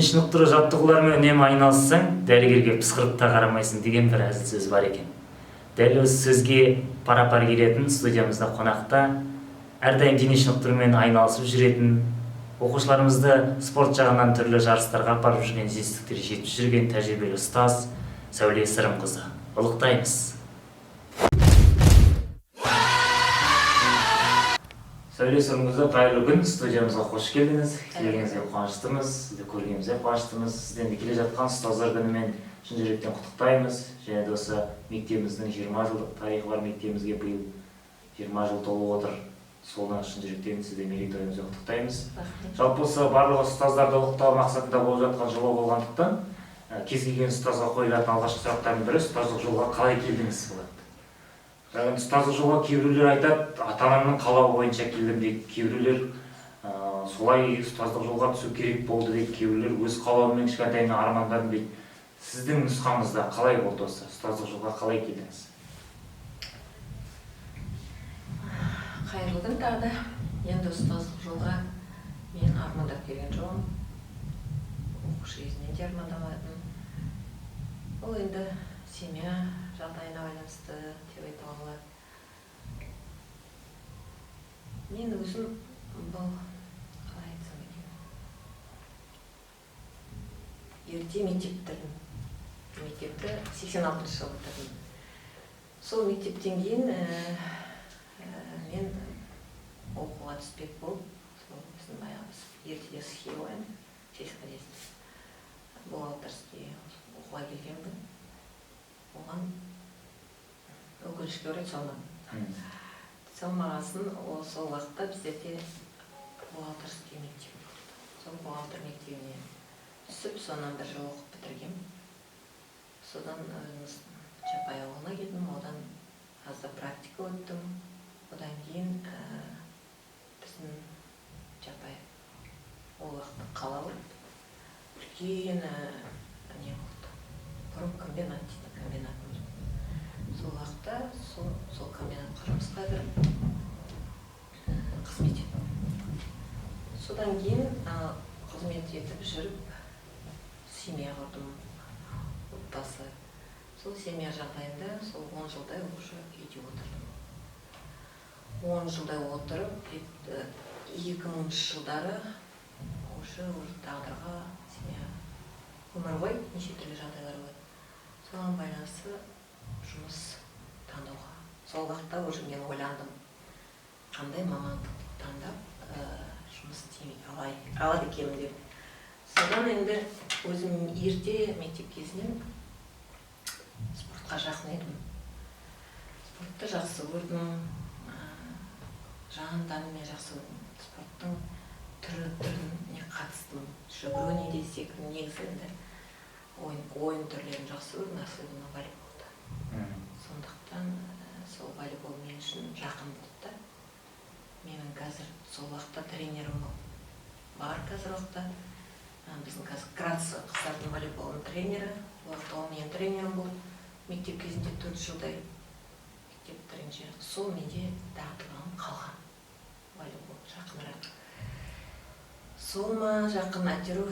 дене шынықтыру жаттығуларымен үнемі айналыссаң, дәрігерге пысқырып та қарамайсың деген бір әзіл сөз бар екен. Дәл осы сөзге пара-пар келетін студиямызда қонақта әрдайым дене шынықтырумен айналысып жүретін, оқушыларымызды спорт жағынан түрлі жарыстарға апарып жүрген, жетістіктерге жетіп жүрген тәжірибелі ұстаз Сәуле Сырымқызы. Ұлықтаймыз. Сәуле Сырымқызы, қайырлы күн, студиямызға қош келдіңіз. Келгеніңізге қуаныштымыз, сізді көргенімізге қуаныштымыз. Сізден келе жатқан ұстаздар күнімен шын жүректен құттықтаймыз. Және де осы мектебіміздің 20 жылдық тарихы бар мектебімізге биыл 20 жыл толып отыр. Соны шын жүректен сізді мерейтойыңызбен құттықтаймыз. Жалпы осы барлық ұстаздарды ұлықтау мақсатында болып жатқан жоба болғандықтан, кез келген ұстазға қойылатын алғашқы сұрақтардың бірі ұстаздық жолға қалай келдіңіз болады. Ұстаздық жолға кейбіреулер айтады, ата-анамның қалауы бойынша келдім дейді, кейбіреулер солай ұстаздық жолға түсу керек болды дейді, кейбіреулер өз қалауымен кішкентайынан армандадым дейді. Сіздің нұсқаңызда қалай болды осы ұстаздық жолға қалай келдіңіз? Қайырлы күн тағы да. Енді ұстаздық жолға мен армандап келген жоқпын. Оқушы кезінен де армандамадым. Ол енді семья жағдайына байланысты деп айтуға болады. Мен өзім бұл қалай айтсам екен, ерте мектеп бітірдім. Мектепті 86 жылы бітірдім. Сол мектептен кейін мен оқуға түспек болып, біздің баяғымыз ертеде схемамен сельскохозяйство бухгалтерский оқуға келгенмін. Оған өкінішке орай салмадым. Салмағасын сол уақытта біздерде бухгалтерский мектеп болды. Сол бухгалтер мектебіне түсіп, сонан бір жыл оқып бітіргем. Содан Чапай ауылына келдім, одан азда практика өттім. Одан кейін біздің Чапай ол уақытта қала болды. Үлкен не болды. Бұрын комбинат дейді, комбинат болды. Сол уақытта сол комбинатқа жұмысқа кіріп қызмет еттім. Содан кейін қызмет етіп жүріп семья құрдым, отбасы. Сол семья жағдайында сол 10 жылдай уже үйде отырдым. 10 жылдай отырып, 2000 жылдары уже тағдырға семья өмір ғой, неше түрлі жағдайлар болады. Соған байланысты жұмыс таңдауға. Сол уақытта уже мен ойландым, қандай мамандық таңдап жұмыс алады екенмін деп. Содан енді өзім ерте мектеп кезінен спортқа жақын едім. Спортты жақсы көрдім, жан-тәніме жақсы көрдім. Спорттың түріне қатыстым. Жүгіру де секіру, негізі енді ойын түрлерін жақсы көрдім, особенно волейболды. Сондықтан сол волейбол мен үшін жақын болды. Менің қазір сол уақытта тренерім бар қазір уақытта. Біздің қазір Грац қыздардың волейболының тренері. Ол менің тренерім болды. Мектеп кезінде 4 жылдай мектеп тренері. Сол менде дағдылығым қалған. Волейбол жақынырақ. Сол ма жақын әтеру,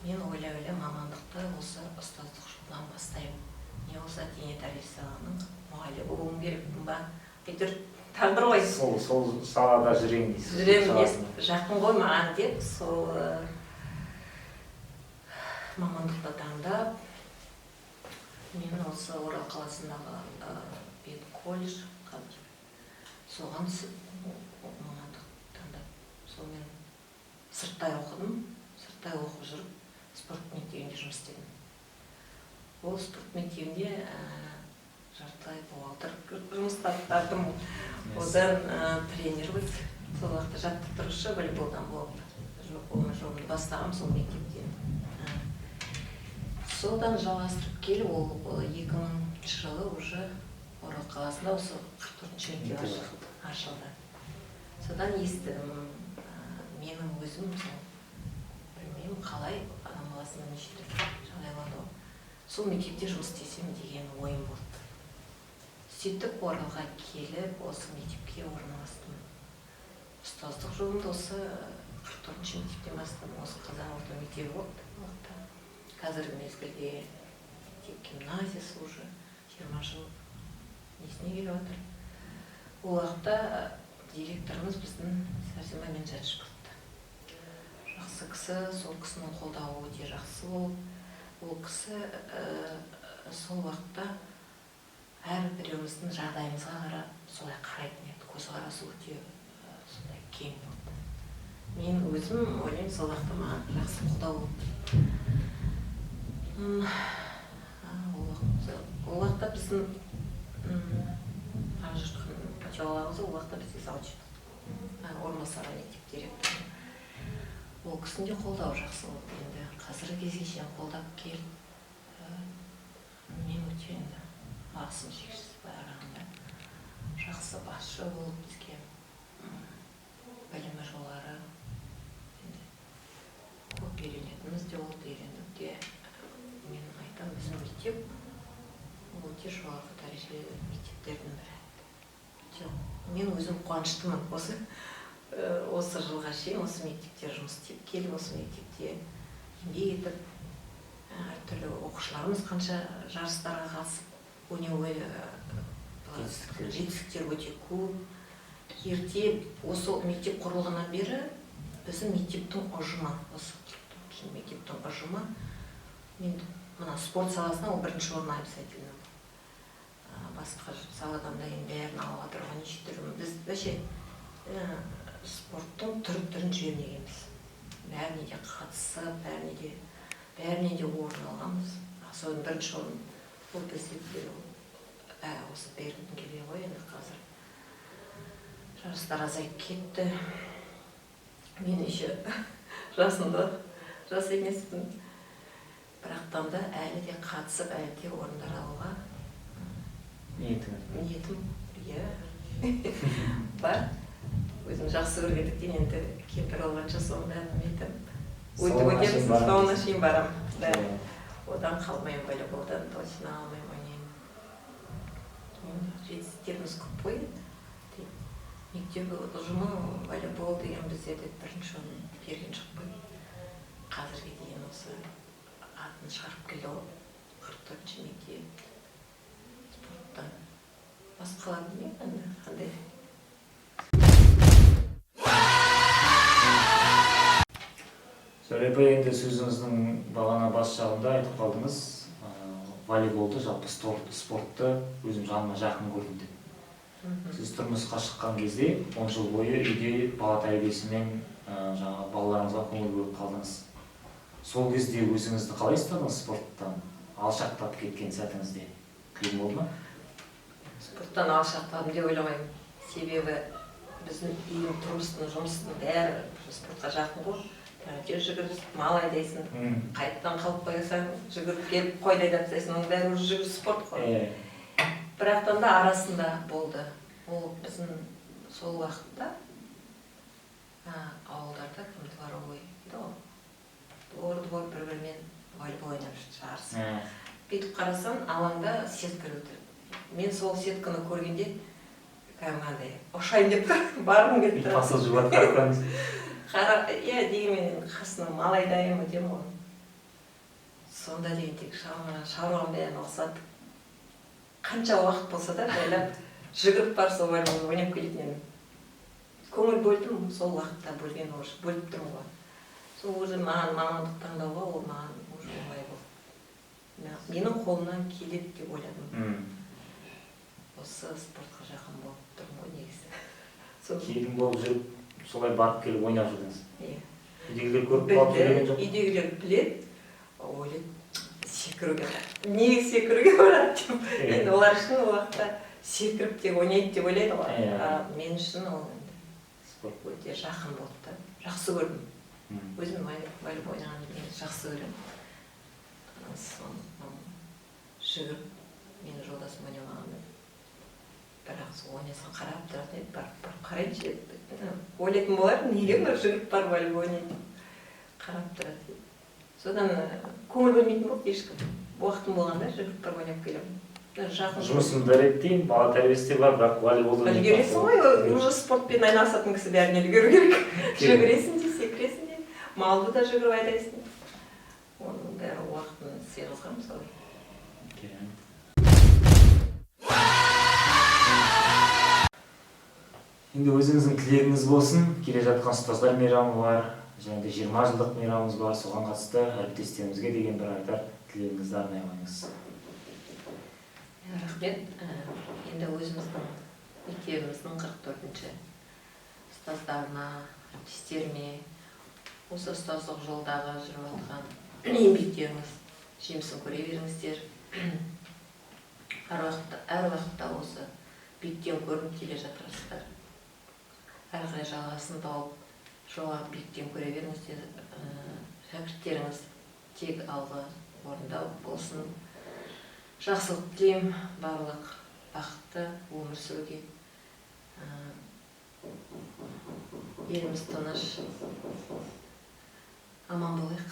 мен ойлай мамандықты осы ұстаздық жолдан бастаймын. Не болса дене тәрбиесінің мұғалімі болуым керекпін ба? Әйтеуір тағдыр ғой. Сол салада жүрейін дейсіз. Жүремін, жақын ғой маған деп, сол мамандықты таңдап, мен осы Орал қаласындағы педколледж соған мамандық таңдап. Сол мен сырттай оқыдым, сырттай оқып жүріп, спорт мектебінде жұмыс істедім. Ол спорт мектебінде жартылай бухгалтер жұмыстар атқардым. Одан тренер болды. Сол уақытта жаттықтырушы волейболдан болып, жолымды бастағам сол мектептен. Содан жалғастырып келіп, ол 2000 жылы уже Орал қаласында осы 44-ші мектеп ашылды. Содан естідім, менің өзім білмеймін қалай адам баласында неше түрлі жағдайлар. Сол мектепте жұмыс істесем деген ойым болды. Сөйтіп Оралға келіп, осы мектепке орналастым. Ұстаздық жолымды осы 4 мектептен бастап осы қазақ орта мектебі болды уақытта. Қазіргі мезгілде гимназиясы уже 20 жыл несіне келіп жатыр. Ол уақытта директорымыз біздің Сәрсенбай Менжанович болды. Жақсы кісі, сол кісінің қолдауы өте жақсы болып, ол кісі сол уақытта әрбіреуіміздің жағдайымызға қарап солай қарайтын еді. Көзқарасы өте сондай кең болды. Мен өзім ойлаймын, сол уақытта маған жақсы қолдау болды. Ол уақытта біздің ар жұртқан патшалағымыз ол уақытта бізге завуч орынбасар мектеп директоры. Ол кісінің де қолдауы жақсы болды. Енді қазіргі кезге шейін қолдап келіп, мен өте енді алғысым шексіз баяғыда. Жақсы басшы болып бізге білімі жоғары. Көп үйренетініміз де болды, үйрендік те. Мен айтамын, біздің мектеп өте жоғары дәрежелі мектептердің бірі. Мен өзім қуаныштымын осы жылға шейін осы мектепте жұмыс істеп келіп, осы мектепте еңбек етіп, әртүрлі оқушыларымыз қанша жарыстарға қатысып, жетістіктер өте көп. Ерте осы мектеп құрылғаннан бері біздің мектептің ұжымы, осы мектептің ұжымы, мен мына спорт саласына ол бірінші орын обязательно. Басқа саладан да енді бәрін алуға тұрған неше түрі. Біз вообще спорттың түрін жүйелегенбіз. Бәріне де қатысып, бәріне де орын алғанбыз. Соның бірінші орын ол бізде осы бергім келе ғой, енді қазір жарыстар азайып кетті. Мен еще жасымда жас емеспін. Бірақтан да әлі де қатысып, әлі де орындар алуға ниетім бар. Өзім жақсы көргендіктен енді кемпір болғанша соның бәрін етіп өтіп өтеміз, соңына шейін барам. Одан қалмайым, волейболдан точно алмайым, ойнаймын. Жетістіктеріміз көп қой. Мектеп ұжымы волейбол деген біздерде бірінші орын берген жоқ қой. Қазірге дейін осы атын шығарып келді ғой, 44-ші мектеп спорттан. Басқалар білмеймін енді қандай. Сөйлепе, енді сөзіңіздің бағана бас жағында айтып қалдыңыз, волейболды, жалпы спортты өзім жаныма жақын көрдім деп. Сіз тұрмысқа шыққан кезде 10 жыл бойы үйде бала тәрбиесімен балаларыңызға көңіл бөліп қалдыңыз. Сол кезде өзіңізді қалай ұстадыңыз спорттан? Алшақтап кеткен сәтіңізде қиын болды ма? Спорттан алшақтадым деп ойламаймын. Себебі біздің үйдің тұрмыстың жұмыстың бәрі спортқа жақын ғой. Жүгіріп, мал айдайсың, қайттан қалып қойсаң, жүгіріп келіп қойды айдап тастайсың, оның бәрі уже жүгіріп спорт қой. Бірақтан да арасында болды. Ол біздің сол уақытта ауылдарда кім дворовой дейді ғой. Двор бір-бірімен волейбол ойнап жарысып. Бүйтіп қарасам, алаңда сетка өтеді. Мен сол сетканы көргенде кәдімгідей ұшайын деп тұр, барғым келіп тұр. Пасыл жұбат қарапқаныз. Дегенмен қасына мал айдайын өтем ғой. Сонда деген тек шаруам бәрін ұқсатып. Қанша уақыт болса да жайлап жүгіріп бар сол волейбол ойнап келетін едім. Көңіл бөлдім, сол уақытта бөліп тұрмын ғой. Сол уже маған мамандық таңдауға ол маған уже оңай болды. Менің қолымнан келеді деп ойладым. Осы спортқа жақын болып тұрмын ғой негізі. Келін болып жүріп, солай барып келіп ойнап жүрдіңіз. Үйдегілер көріп қалып жүрген жоқ? Үйдегілер біледі, ойлайды, секіруге, неге секіруге барады деп. Енді олар үшін ол уақытта секіріп тек ойнайды деп ойлайды ғой. Мен үшін ол өте жақын болды да. Жақсы көрдім. Өзім волейбол ойнағанды жақсы көремін. Жүгіріп, менің жолдасым ойнамағанды. Бірақ сол ойнасаң қарап тұратын еді, барып қарайыншы еді. Ойлайтын болар, неге бір жүгіріп бар волейбол ойнайды. Қарап тұратын еді. Содан көңіл бөлмейтін болды ешкім. Уақытым болғанда жүгіріп бар ойнап келемін. Жұмысымды реттеймін, бала тәрбиесі бар, бірақ волейболды үлгересің ғой, уже спортпен айналысатын кісі бәріне үлгеру керек. Жүгіресің де секіресің. малды да жүгіріп айдайсың. Оның бәрі уақытын сыйғызғанбыз ғой. Керемет. Енді өзіңіздің тілегіңіз болсын, келе жатқан ұстаздар мейрамы бар, және де 20 жылдық мейрамымыз бар, соған қатысты әріптестерімізге деген бір айтар тілегіңізді арнай қойыңыз. Рахмет. Енді өзіміздің мектебіміздің 44-ші ұстаздарына, әріптестеріме, осы ұстаздық жолдағы жүріп жатқан еңбектеріңіз жемісін көре беріңіздер. Әр уақытта осы биіктен көрініп келе жатырсыздар. Әрі қарай жалғасын тауып, жоғары биіктен көре беріңіздер. Шәкірттеріңіз тек алғы орында болсын. Жақсылық тілеймін, барлық бақытты өмір сүруге. Еліміз тыныш, аман болайық.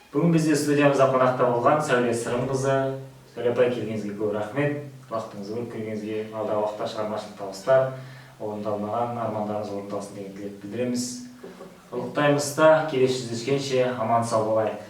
Бүгін бізде студиямызда қонақта болған Сәуле Сырымқызы. Сәуле апай, келгеніңізге көп рахмет. Уақытыңызды бөліп келгеніңізге, алдағы уақытта шығармашылық табыстар, орындалмаған армандарыңыз орындалсын деген тілек білдіреміз. Құттықтаймыз да, келесі жүздескенше аман сау болайық.